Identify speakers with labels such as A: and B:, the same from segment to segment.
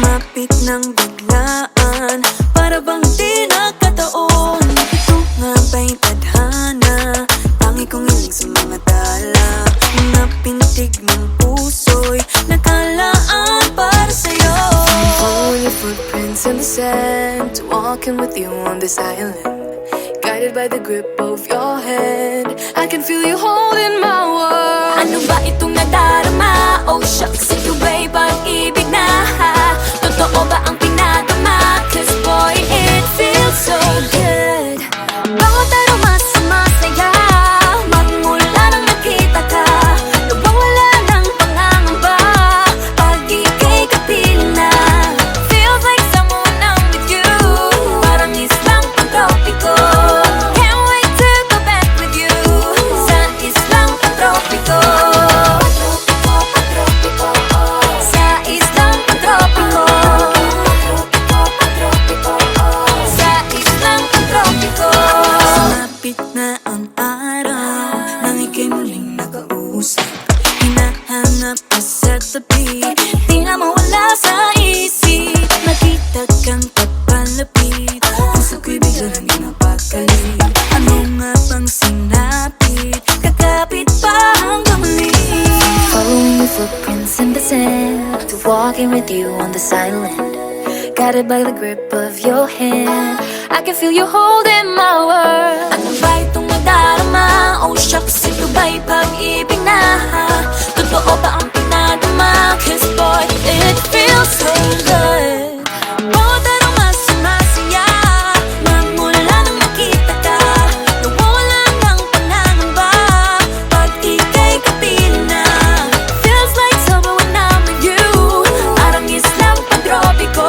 A: Lumapit ng biglaan, para bang di nakataon. Ito nga ba'y tadhana, tangi kong hiling sa mga tala. Mga pintig ng puso'y nakalaan para sa'yo.
B: Following your footprints in the sand, walking with you on this island, guided by the grip of your hand. I can feel you holding my world.
A: Ano ba itong nadarama? Oh shucks, ito ba'y pag-ibig na? Totoo ba ang pinadama? Cause boy, it feels so good. Bawat araw mas masaya, magmula nang nakita ka. Nawawala ng pangangamba, pag ika'y kapiling na. Feels like someone I'm with you, parang islang pantropiko. Can't wait to go back with you, sa islang pantropiko. Sa islang pantropiko. Sa islang pantropiko. Sumapit na ang araw, nang ika'y muling nakausap. Hinahanap ka sa tabi, di na mawala sa isip. Nakita kang papalapit, puso ko'y bigla nang napakali. Ano nga bang sinapit, kakapit pa hanggang muli.
B: Following your footprints in the sand, to walking with you on this island, guided by the grip of your hand. I can feel you holding my world.
A: Ano ba itong nadarama? Oh shucks, ito ba'y pag-ibig na? Totoo ba ang pinadama? Cause boy, it feels so good. Bawat araw mas masaya, magmula nang makita ka. Nawawala ng pangangamba, pag ika'y kapiling na. Feels like summer when I'm with you, parang islang pantropiko.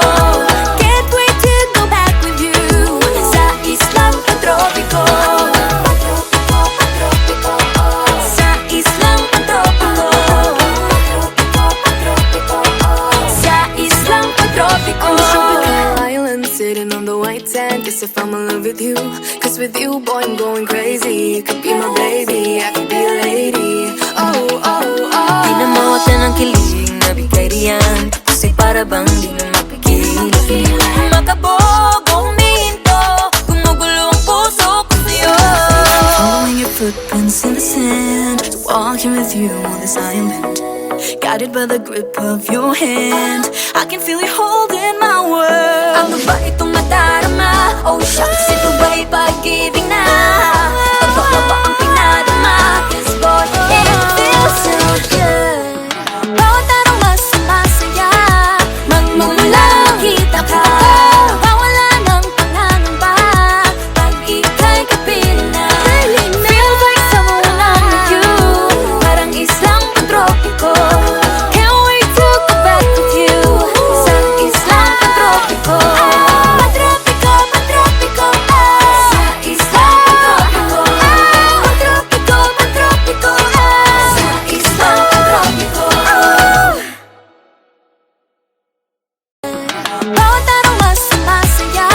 A: Can't wait to go back with you, sa islang pantropiko. Sa islang pantropiko. Sa islang pantropiko.
B: On the tropical island, sitting on the white sand. Guess if I'm in love with you, cause with you, boy, I'm going crazy. You could be my baby, I could be a lady. Oh, oh, oh.
A: Di na mawata ng kilig na bigay riyan, kasi para bang di na mapigil. Makabog o huminto, gumugulo ang puso ko sa'yo. Following your footprints in the sand, walking with you on this island, guided by the grip of your hand. I can feel you holding my world. Ano ba itong nadarama? Oh shucks, ito ba'y pag-ibig na? Totoo ba ang pinadama? Cause boy, it feels so good. Bawat araw mas masaya, magmumula makita ka. Nawawala ng pangangamba, pag ika'y kapiling na. Feels like someone I'm with you, parang islang pantropiko. Can't wait to go back with you, sa islang pantropiko. Pantropiko, pantropiko, sa islang pantropiko. Pantropiko, pantropiko, sa islang pantropiko. Bawat araw mas masaya,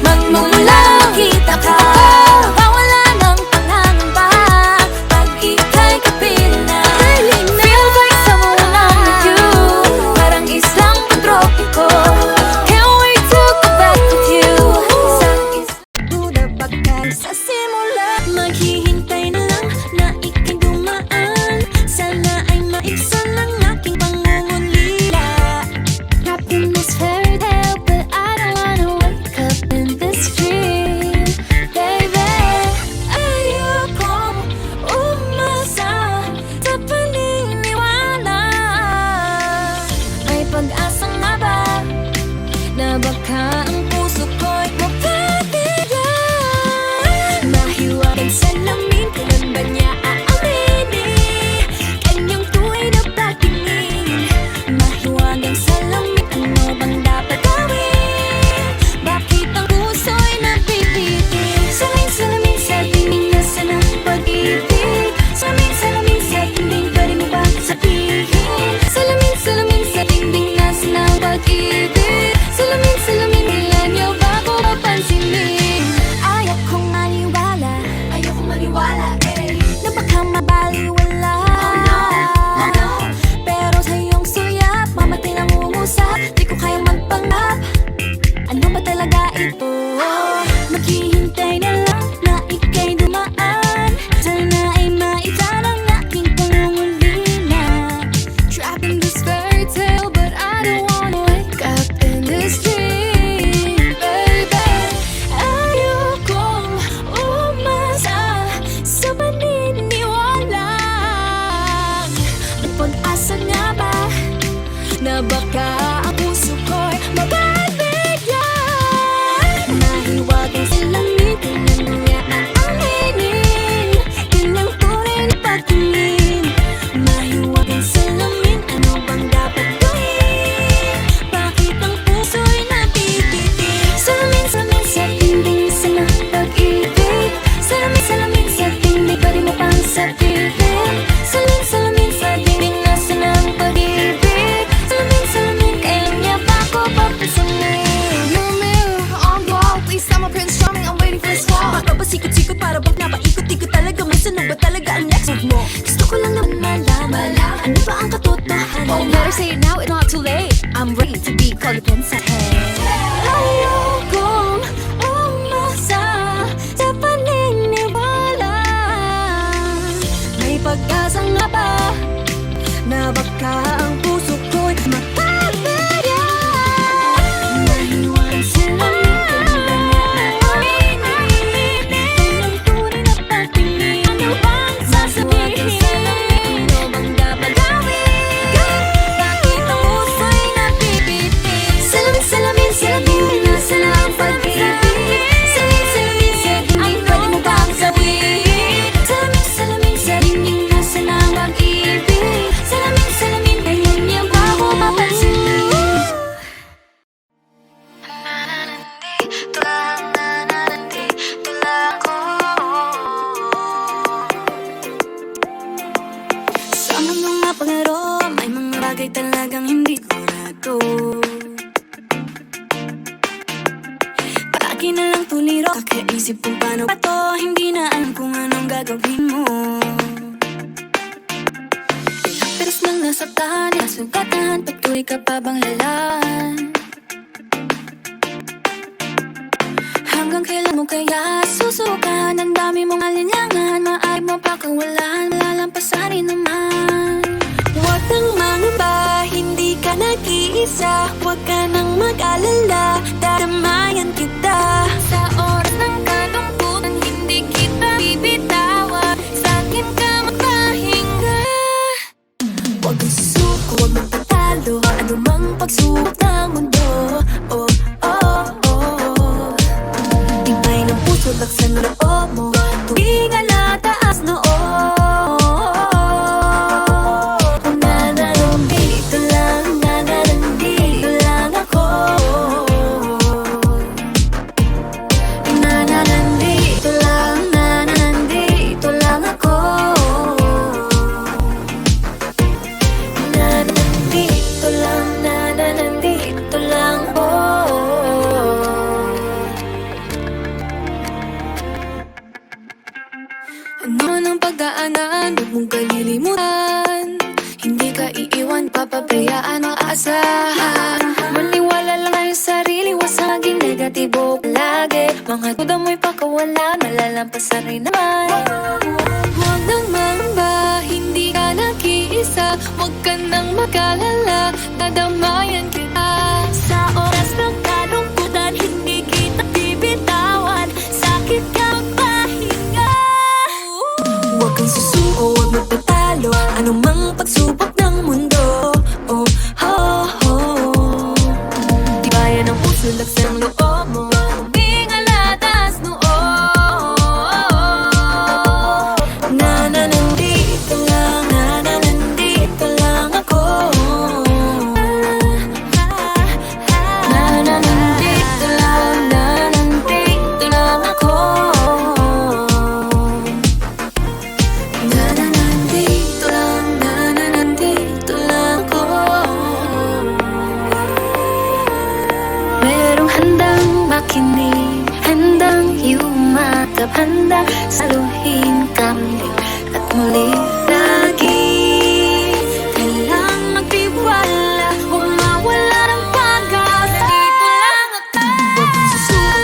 A: magmumula makita ka. Nawawala ng pangangamba, pag ika'y kapiling na. Feels like someone I'm with you, parang islang pantropiko. Can't wait to go back with you, sa islang duda pagkat sa simula. Maghihintay na lang na ika'y dumaan, sana ay maibsan ang aking pangungulila.
B: Wrapped in this fairy tale, but I don't wanna wake up in this dream, baby.
A: Ayokong umasa sa paniniwala, may pag-asa nga ba?
B: Oh, maghihintay na lang na ika'y dumaan. Sana ay maitala ng aking pangungulila. Trapped in this fairy tale, but I don't wanna wake up in this dream, baby. Ayokong umasa sa paniniwala. May pag-asa nga ba na baka ang puso ko'y mabibigyan? Mahiwagang silamit, tingnan mo niya aaminin. Yun ang tunay na pagtingin. Mahiwagang salamin, ano bang dapat gawin? Bakit ang puso'y nabibitin? Salamin, salamin sa dingding, isa na pag-ibig. Salamin, salamin sa dingding, pwede mo pang sabihin. Salamin, salamin sa dingding, nasa na ang pag-ibig. Salamin, salamin, kailan niya pa ako papasamin?
C: Mirror, mirror on the wall, please tell my prince charming I'm waiting for his fall.
A: Bakit ba sikot-sikot para bang napaikot-ikot talaga? Minsan ano ba talaga ang next move mo?
B: Gusto ko lang naman malaman, ano ba ang katotohanan?
C: Oh, better say it now, it's not too late. I'm ready to be called a princess.
B: Ayokong umasa sa paniniwala.
A: May pag-asa nga ba na baka ang puso ko'y
B: Mapapagyan. Mahiwagang salamin, kailan niya aaminin. Yun ang tunay na pagtingin. Ano bang sasabihin? Ano bang dapat gawin?
A: bakit ang puso'y nabibitin?
B: Salamin, salamin, salamin, nasa na ang pag-ibig. Salamin, salamin, salamin, ay pwede mo bang gawin? Salamin, salamin, salamin, nasa na ang pag-ibig. Salamin, salamin, kailan niya ba ako mapansin? Nandito lang ako. Sa mundong mapangaro, may mga bagay talagang hindi kurado. Palagi na lang tuliro, kakaisip kung paano pa to. Hindi na alam kung anong gagawin mo. Ilang peres nang nasaktan, nasugatan, patuloy ka pa bang lalaan? Hanggang kailan mo kaya susukan? Ang dami mong alinlangan, maaari mo pa kawalan, malalampasan rin naman.
A: Huwag kang mangamba, hindi ka nag-iisa. Huwag ka nang mag-alala, dadamayan kita.
B: Sa oras ng kalungkutan, hindi kita bibitawan. Sa'kin ka magpahinga.
A: Huwag kang susuko, huwag magtatalo. Ano mang pagsubok ng mundo. Oh, oh, oh. Tibay ng puso, laksan ng loob mo. Tuwing alataas noo. Nandito lang ako. Nandito lang ako. Nandito lang po.
B: Ano nang pagdaanan, huwag mong kalilimutan. Hindi ka iiwan, papabayaan ang asahan. Maniwala lang tayo sa sarili, huwag sa maging negatibo palagi. Mga duda mo'y pakawalan, malalampasan rin naman. Huwag nang mangamba, hindi ka nag-iisa. Huwag ka nang mag-alala, dadamayan kita.
A: Sa oras ng kalungkutan, hindi kita bibitawan. Sakit ka magpahinga. Huwag kang susuko, huwag magtatalo. Anumang pagsubok ng mundo. Oh, oh, oh. Tibayan ang puso, laksan ang loob mo. Huwing alatas noo. Nandito lang ako. Nandito lang ako. Nandito lang ako.
B: Merong handang makinig, handang yumakap, handang saluhin kamling at muli lagi.
A: Kailang magtiwala, huwag mawala ng pag-asa. Dito lang ako. Huwag kang susuko,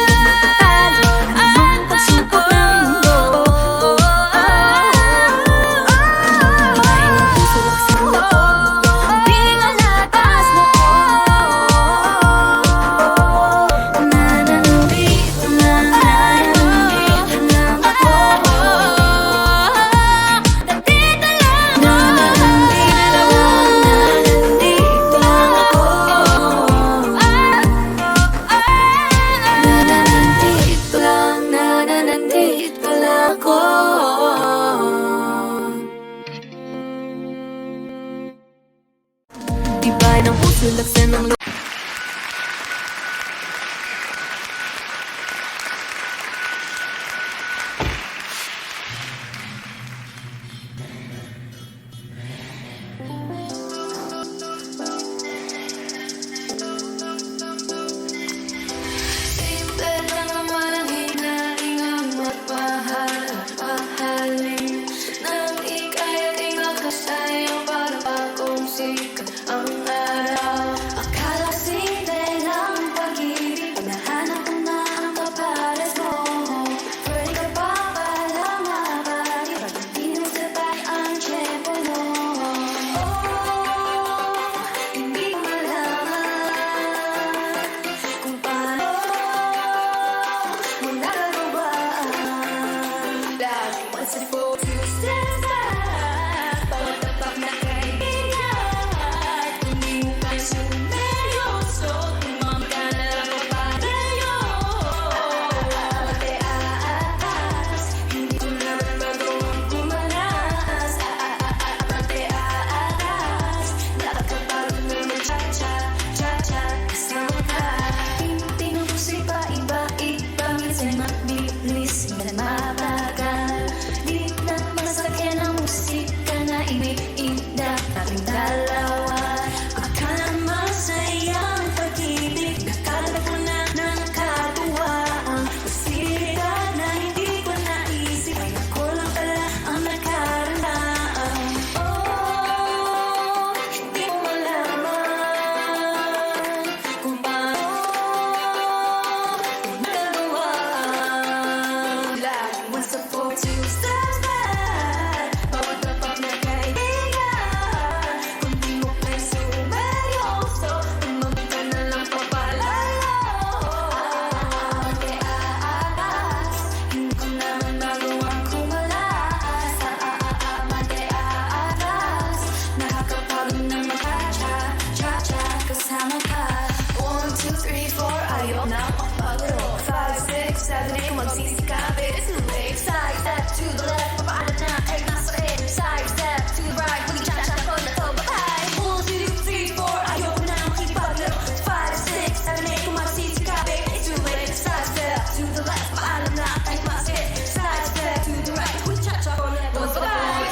C: ayok na makapagaro 5, 6, 7, 8 kung magsisikabi It's too late Side step to the left Papaano na ay nasa rin Side step to the right Huling cha-cha ko na to bakay 1, 2, 3, 4 ayok na makipaglaro 5, 6, 7, 8 kung magsisikabi It's too late Side step to the left Papaano na ay nasa rin Side step to the right Huling cha-cha ko na to bakay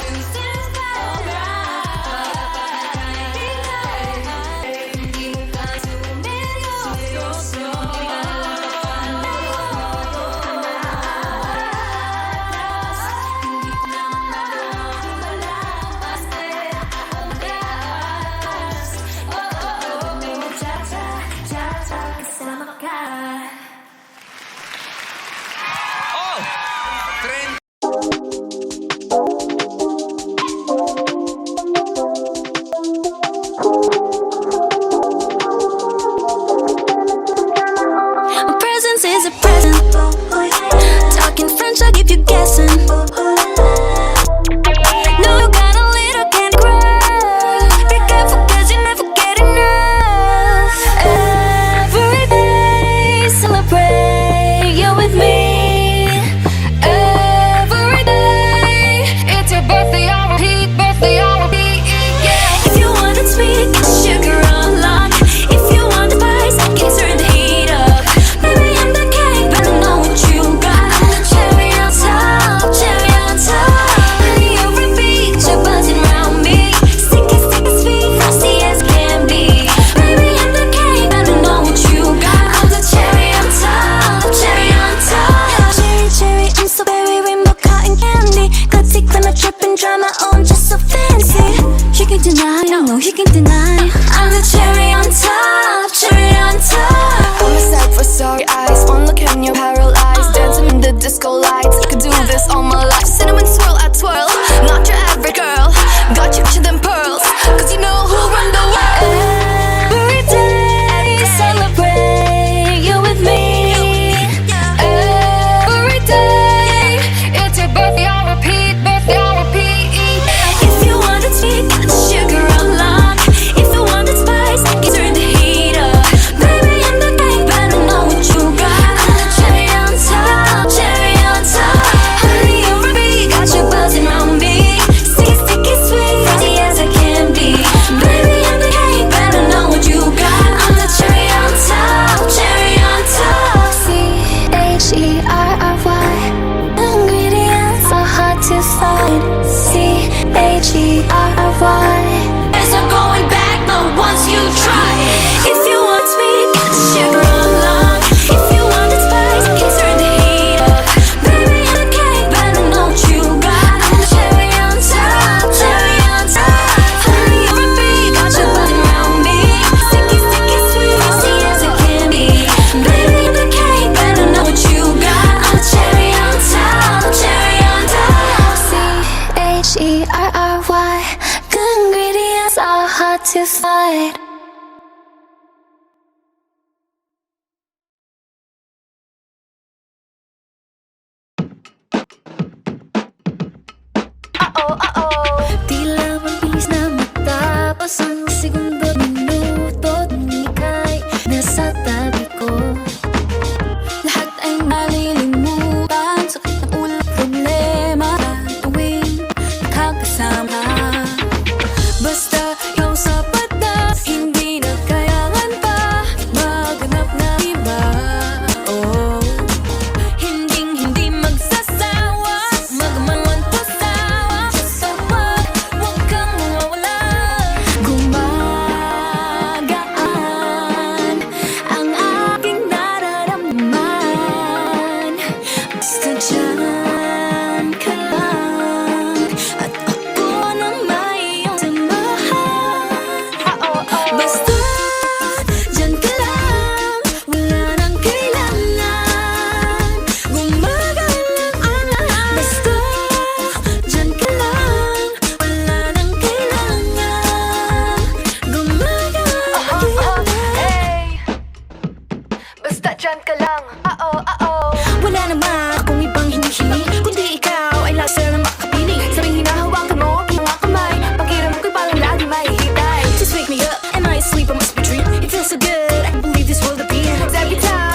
D: Oh! Trend.
B: My presence is a present. Talking French, I'll keep you guessing. No, you got a little candy crush. Be careful, cause you never get enough. Every day, celebrate, you're with me. Every day, it's your birthday, I'll repeat, yeah. If you want it sweet, got the sugar on lock. If you want the spice, can you turn the heat up? Baby, I'm the cake, but I know what you got. I'm the cherry on top, cherry on top. Honey, you repeat, you're buzzing around me. Sticky, sweet, frosty as can be. Baby, I'm the cake, but I know what you got. I'm the cherry on top, cherry on top. Cherry, I'm so very rainbow cotton candy. Got tick when I trip and dry my own, just so fancy. You can deny, no, you can deny. I'm the cherry on top, cherry on top.
C: I'm a set for sorry eyes One look and you're paralyzed Dancing in the disco lights I could do this all my life Cinnamon swirl, I twirl Not your average girl Got you to them pearls Cause you know who'll run the world
B: Every day, celebrate, you're with me. Every day, it's your birthday, I'll repeat, If you want it sweet, got the sugar on lock. If you want it spice, can you turn the heat up? Baby, I'm the cake, but I know what you got. I'm the cherry on top, cherry on top. Honey, you repeat, got you buzzing around me. Sticky, sweet, frosty as I can be. Baby, I'm the cake, but I know what you got. I'm the cherry on top, cherry on top. CHERRY, ingredients are hard to find. CHERRY, there's no going back, no once you try. If you want sweet, got the sugar on lock. If you want the spice, can you turn the heat up? Baby, I'm the cake, but I know what you got. I'm the cherry on top, cherry on top. Honey, you repeat, got you buzzing around me. Sticky, sweet, frosty as it can be. Baby, I'm the cake, but I know what you got. I'm the cherry on top, cherry on top. CHERRY, good ingredients are hard to find. Tila mabilis na matapos ang segundo, minuto nung ika'y nasa tabi ko. Lahat ay nalilimutan, sakit ng ulo, problema tuwing nakakasama. Basta ikaw sapat na, hindi na kailangan pa maghanap na iba. Oh, hindi magsasawa, magmawan pasawa. Basta huwag kang mawawala. Gumagaan ang aking nararamdaman. Basta dyan ka lang at ako na may iyong samahan. Basta dyan ka lang, wala nang kailangan. Gumagalang ang lahat. Basta dyan ka lang, wala nang kailangan. Gumagalang.
C: Basta dyan ka lang
B: Wala naman akong ibang hinihingi, kundi ikaw ay laser na makapiling.
C: Sabing hinahawakan mo ang mga kamay Pakiram ko'y parang lagi mahihitay
B: Just wake me up, am I asleep? I must be dreaming. It feels so good, I can believe this world of being.
C: Every time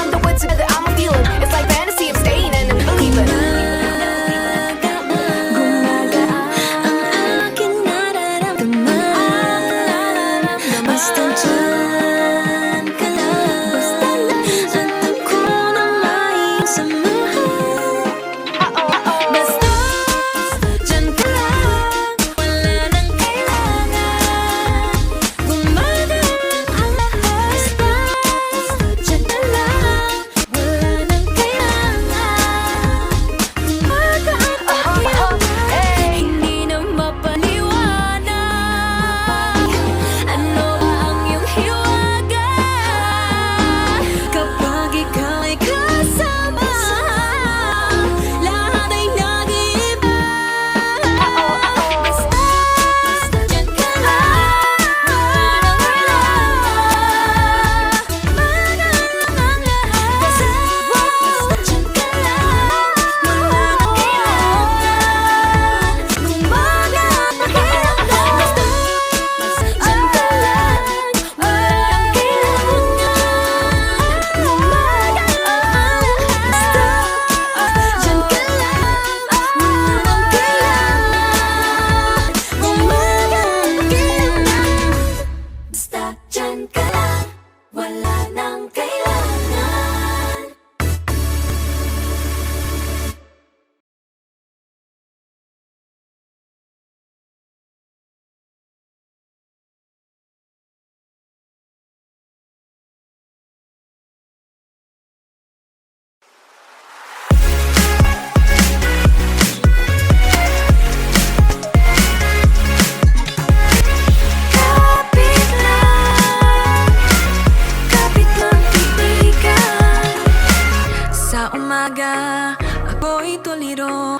B: ako'y tuliro.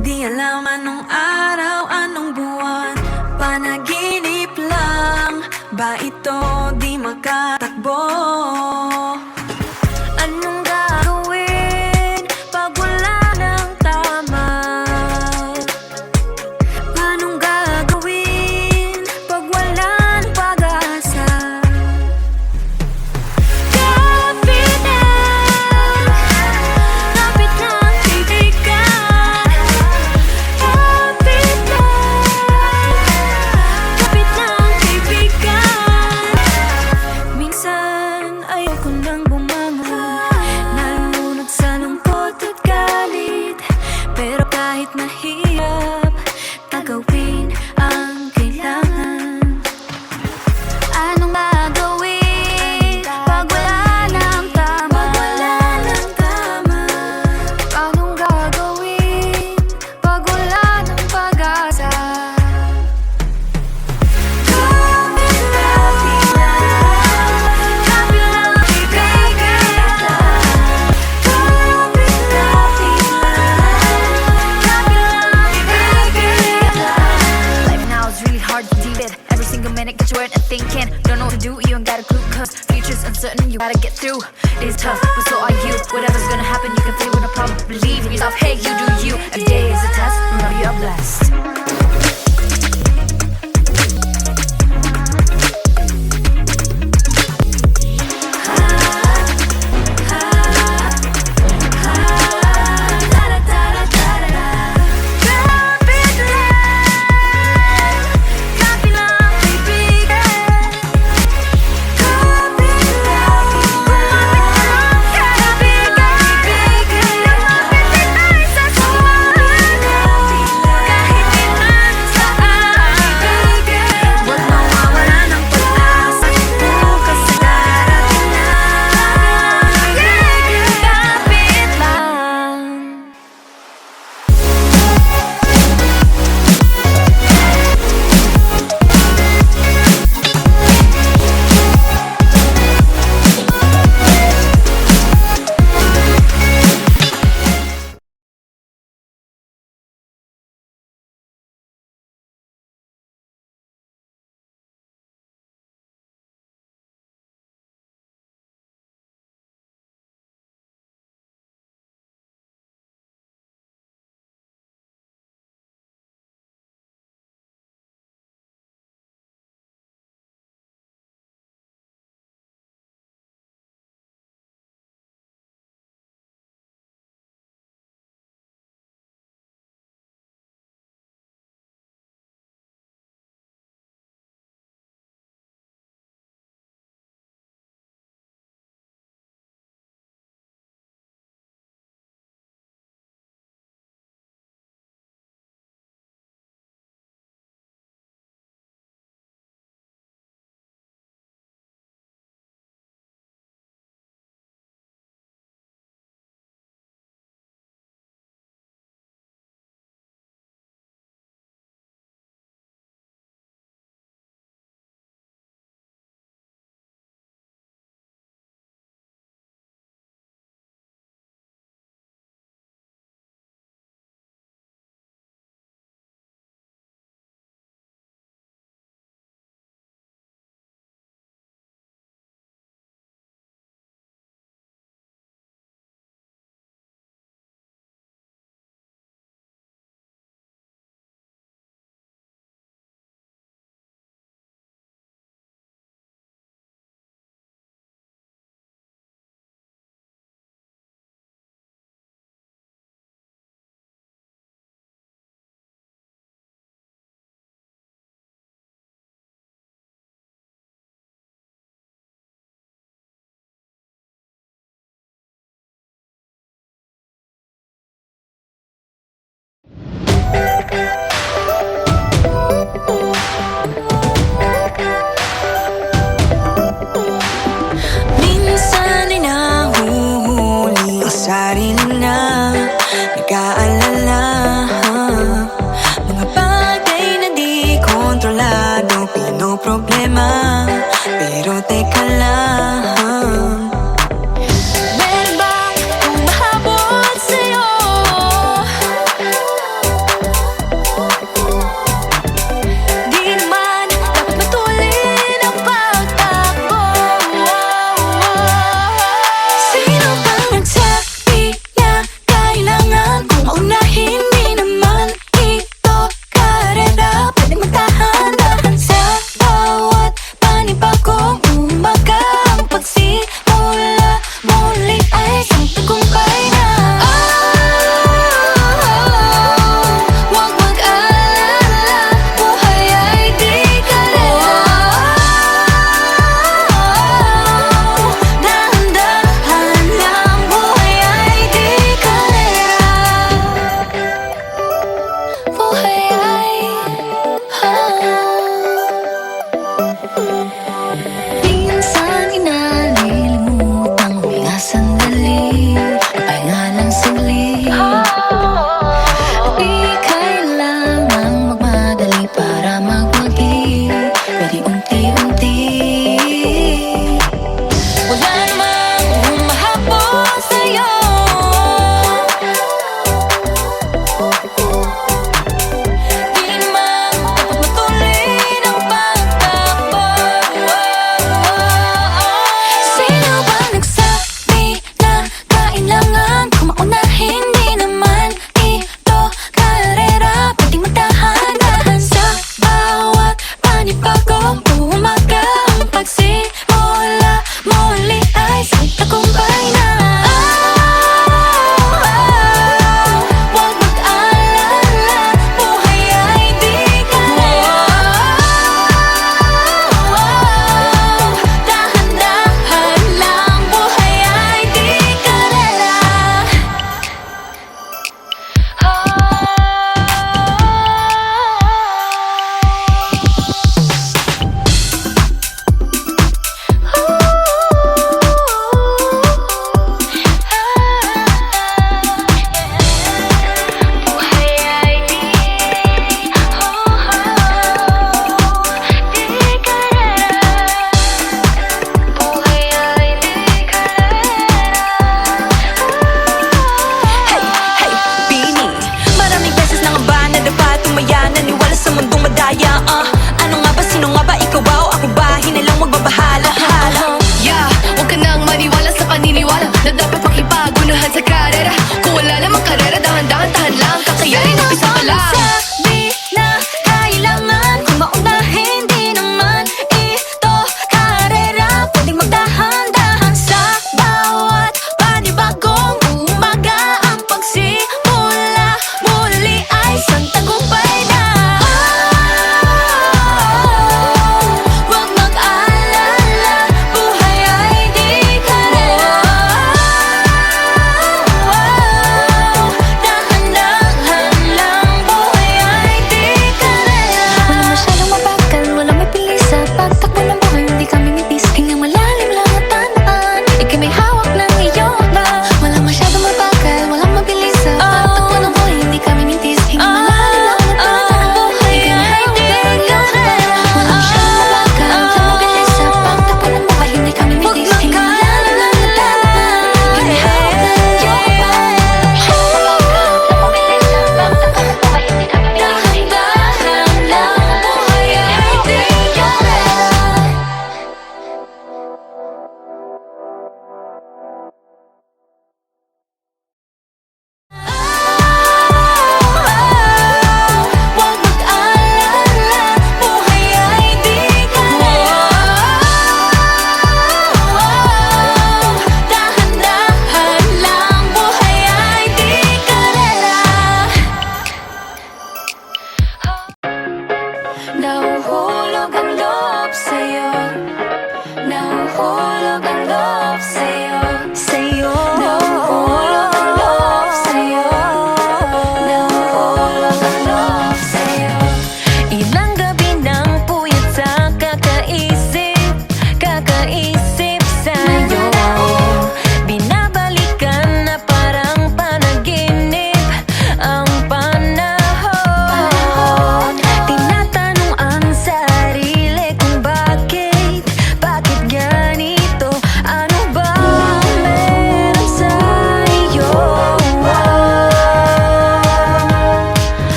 B: Di alam anong araw, anong buwan, panaginip lang ba ito, di makatakbo? Anong gagawin pag wala ng tama? Anong gagawin pag wala ng pag-asa? Kapit lang kaibigan. Kapit lang kaibigan. Minsan ayoko nang bumangon, nalulunod sa lungkot at galit. Pero kahit mahirap, gagawin ang kailangan. Anong gagawin pag wala ng tama? Anong gagawin pag wala ng pag-asa? Kapit lang kaibigan.
E: Life now is really hard to deal with. Every single minute got you worried and thinking. Don't know what to do, you ain't got a clue. Cause future's uncertain, you gotta get through. It is tough, but so are you. Whatever's gonna happen, you can feel it with no problem. Believe in yourself, hey, you do you. Every day is a test, remember you're blessed.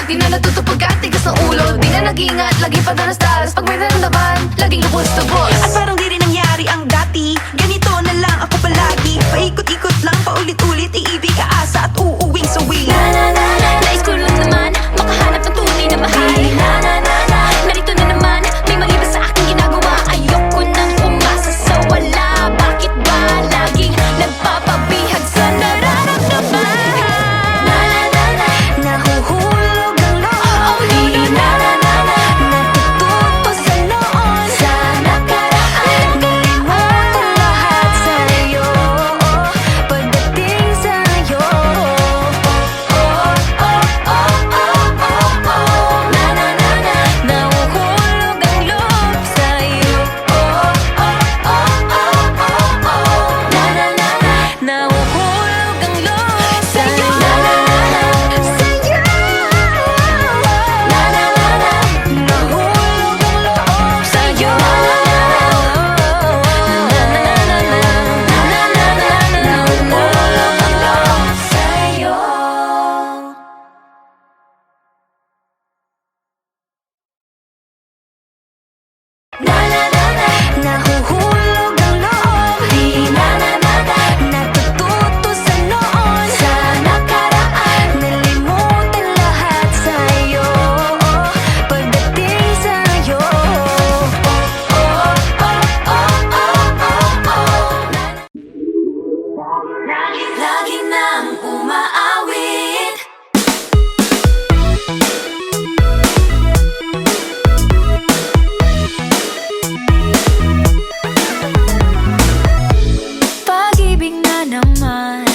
E: Di na natutupag at tigas ng ulo. Di na nag-ingat, lagi pa daras-daras. Pag may naramdaman, laging lubos-lubos.
F: At parang di rin nangyari ang dati. Ganito na lang ako palagi. Paikot-ikot lang, paulit-ulit. Iibig, aasa at uuwing sawi.
B: Nais ko lang naman makahanap ng tunay na mahal. Narito na naman, may mali ba sa aking ginagawa? Ayoko nang umasa sa wala. Bakit ba laging nagpapabihag sa nararamdaman?
E: Nahuhulog ang loob. Natututo sa noon. Sa nakaraan, nalimutan lahat sa'yo. Pagdating sa'yo, nahuhulog ang loob sa'yo. Nahuhulog ang loob sa'yo. Nahulog ang loob sa'yo. Nahulog ang loob sa'yo. Nahuhulog ang loob. Natututo sa noon. Sa nakaraan, nalimutan lahat sa'yo. Pagdating sa'yo,
B: Lagi nang umaawit.
E: pag-ibig na naman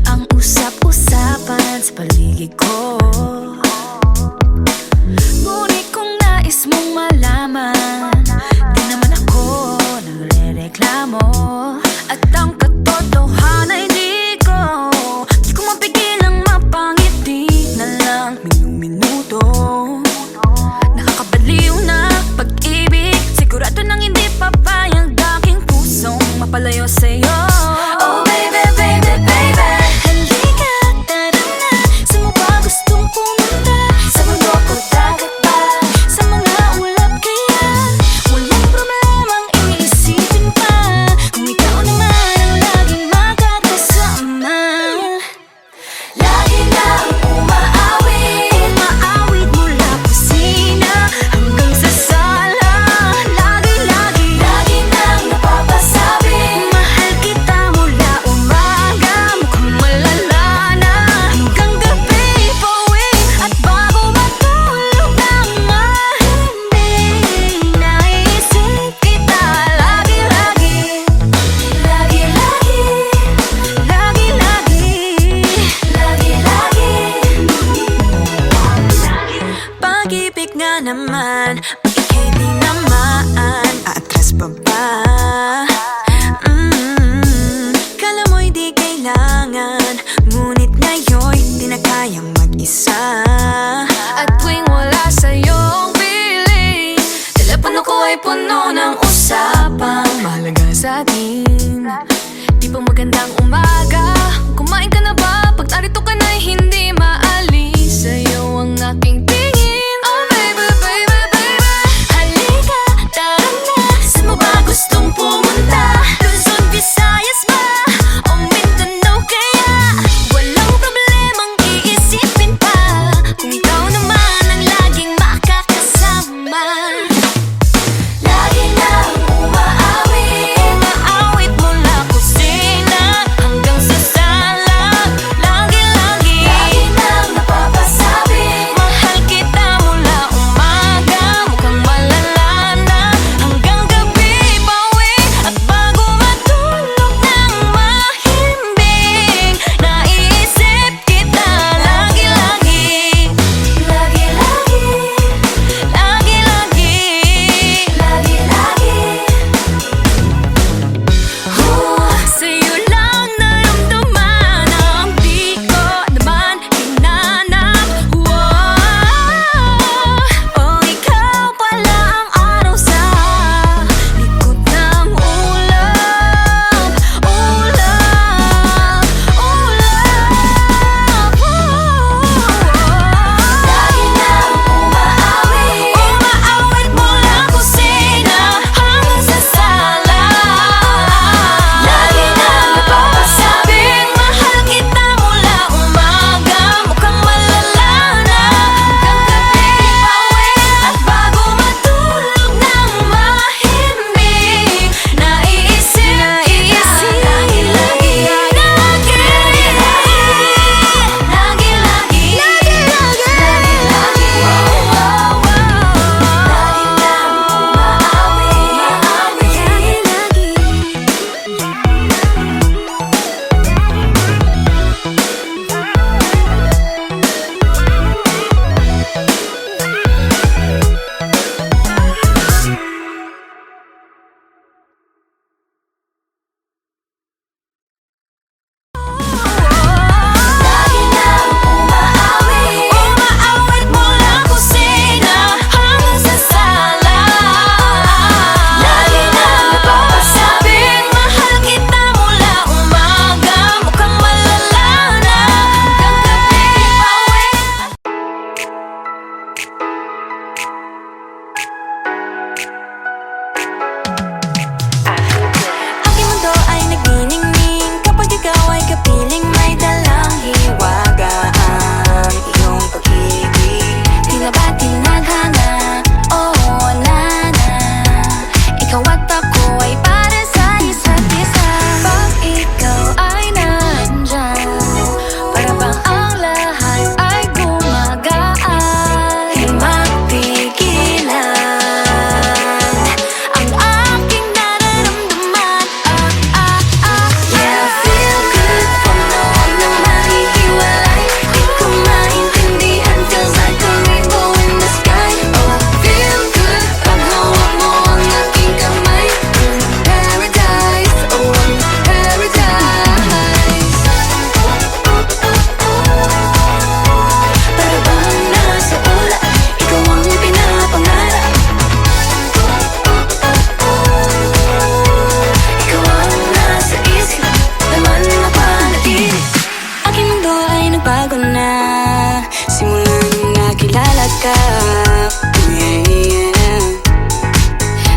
E: ang usap-usapan sa paligid ko. Ngunit kung nais mong malaman, di naman ako nagre-reklamo. At ang katotohanan ay di ko mapigilang mapangiti na lang minuto. Nakakabaliw na pag-ibig, sigurado nang hindi papayag aking pusong mapalayo sa'yo. Oh baby, baby, baby, halika, tara na. Saan mo ba gustong pumunta? Sa mundo ko, dagat ba? Sa mga ulap kaya? Walang problemang iisipin pa, kung ikaw naman ang laging makakasama.
B: Lagi nang umaawit.
E: Umaawit mula kusina hanggang sa sala. Lagi-lagi
B: Lagi nang napapasabi.
E: mahal kita mula umaga, mukhang malala na hanggang gabi. Pauwi at bago matulog nang mahimbing, naisip kita lagi-lagi.
B: Lagi-lagi.
E: Lagi-lagi
B: Lagi-lagi.
E: pag-ibig nga naman, pag ika'y di naman aatras pa ba? Kala mo'y di kailangan, ngunit ngayon'y di na kayang mag-isa. At tuwing wala sa'yong piling, telepono ko ay puno ng usapang mahalaga sa atin. Di ba magandang umaga? Kumain ka na ba? Pag narito ka na'y hindi maalis sa'yo ang aking tingin. Oh baby, baby, baby, halika, tara na. Saan mo ba gustong pumunta? Luzon, Visayas ba? O Mindanao kaya? Walang problemang iisipin pa, kung ikaw naman ang laging makakasama.
B: Lagi nang umaawit.
E: Umaawit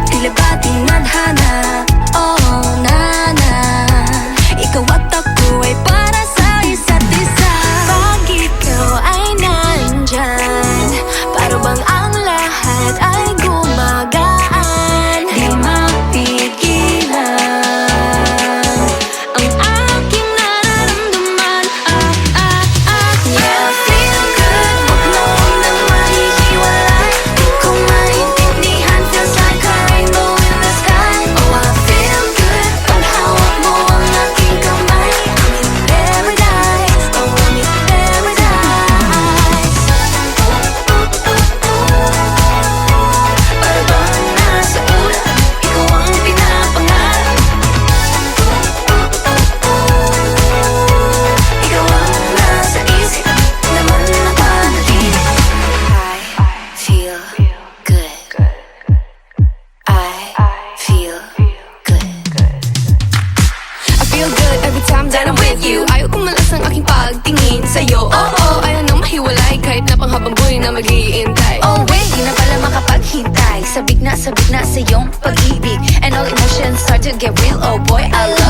B: Tila ba tinadhana? Oh, nana, ikaw at ako ay para sa isa't isa. Pag ikaw ay nandyan, para bang ang lahat ay gumagaan. Di mapigilan ang aking nararamdaman. Yeah, feel good, wag mo nang mahihiwalay. Di ko maintindihan, feels like a rainbow in the sky. Oh, I feel good, pag hawak mo ang aking kamay. I'm in paradise, oh, I'm in paradise. Para bang nasa ulan, ikaw ang pinapangarap. Ikaw ang nasa isip, naman napanaginip. I feel good. I feel good. I feel good every time that I'm with you. Ayaw kong malas ang aking pagtingin sa'yo. Oh, ayaw nang mahiwalay kahit na panghabang buhay na mag-iintay.
E: Oh wait, di na pala makapaghintay. Sabik na sa iyong pag-ibig, and all emotions start to get real. Oh boy, I love